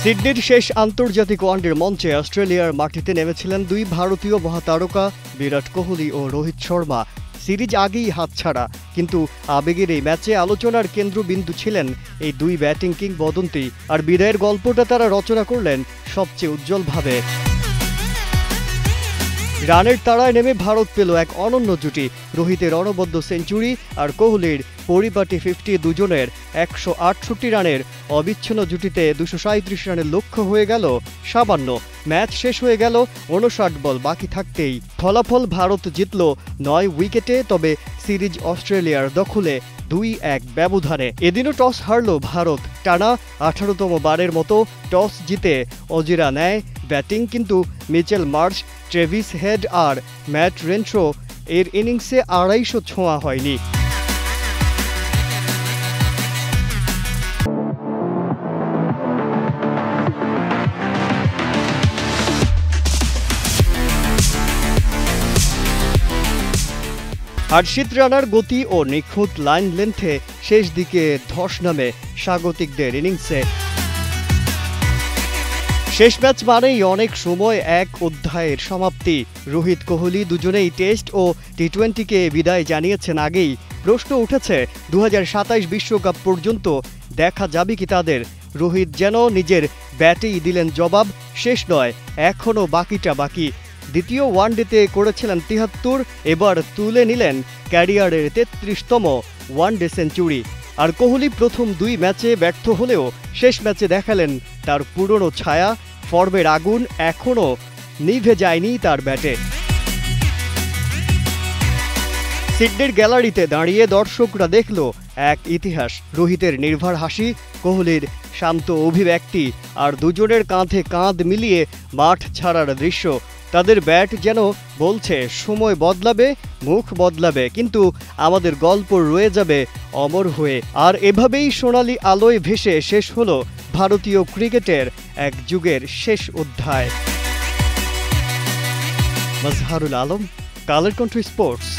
সিডনির শেষ আন্তর্জাতিক ওয়ানডের মঞ্চে অস্ট্রেলিয়ার মাটিতে নেমেছিলেন দুই ভারতীয় মহাতারকা বিরাট কোহলি ও রোহিত শর্মা। সিরিজ আগেই হাতছাড়া, কিন্তু আবেগের এই ম্যাচে আলোচনার কেন্দ্রবিন্দু ছিলেন এই দুই ব্যাটিং কিংবদন্তি। আর বিদায়ের গল্পটা তারা রচনা করলেন সবচেয়ে উজ্জ্বলভাবে। রানের তাড়ায় নেমে ভারত পেল এক অনন্য জুটি। রোহিতের অনবদ্য সেঞ্চুরি আর কোহলির পরিপাটি 50 দুজনের 168 রানের অবিচ্ছিন্ন জুটিতে 237 রানের লক্ষ্য হয়ে গেল সামান্য। ম্যাচ শেষ হয়ে গেল 59 বল বাকি থাকতেই। ফলাফল ভারত জিতল 9 উইকেটে, তবে সিরিজ অস্ট্রেলিয়ার দখলে 2-1 ব্যবধানে। এদিনও টস হারল ভারত। টানা 18তম বারের মতো টস জিতে অজিরা নেয় ব্যাটিং, কিন্তু মিচেল মার্শ, ট্রেভিস হেড আর ম্যাট রেনশো এর ইনিংসে 250 ছোঁয়া হয়নি। হর্ষিত রানার গতি ও নিখুঁত লাইন লেন্থে শেষ দিকে ধস নামে স্বাগতিকদের ইনিংসে। শেষ ম্যাচ মানেই অনেক সময় এক অধ্যায়ের সমাপ্তি। রোহিত কোহলি দুজনেই টেস্ট ও টি-20কে বিদায় জানিয়েছেন আগেই। প্রশ্ন উঠেছে 2027 বিশ্বকাপ পর্যন্ত দেখা যাবে কি তাদের। রোহিত যেন নিজের ব্যাটেই দিলেন জবাব, শেষ নয়, এখনও বাকিটা বাকি। দ্বিতীয় ওয়ানডেতে করেছিলেন 73, এবার তুলে নিলেন ক্যারিয়ারের 33তম ওয়ানডে সেঞ্চুরি। আর কোহলি প্রথম 2 ম্যাচে ব্যর্থ হলেও শেষ ম্যাচে দেখালেন তার পুরনো ছায়া। ফর্মের আগুন এখনও নিভে যায়নি তার ব্যাটে। সিডনির গ্যালারিতে দাঁড়িয়ে দর্শকরা দেখল এক ইতিহাস। রোহিতের নির্ভর হাসি, কোহলির শান্ত অভিব্যক্তি আর দুজনের কাঁধে কাঁধ মিলিয়ে মাঠ ছাড়ার দৃশ্য। তাদের ব্যাট যেন বলছে সময় বদলাবে, মুখ বদলাবে, কিন্তু আমাদের গল্প রয়ে যাবে অমর হয়ে। আর এভাবেই সোনালি আলোয় ভেসে শেষ হলো ভারতীয় ক্রিকেটের এক যুগের শেষ অধ্যায়। Mazharul Alam, colour country sports.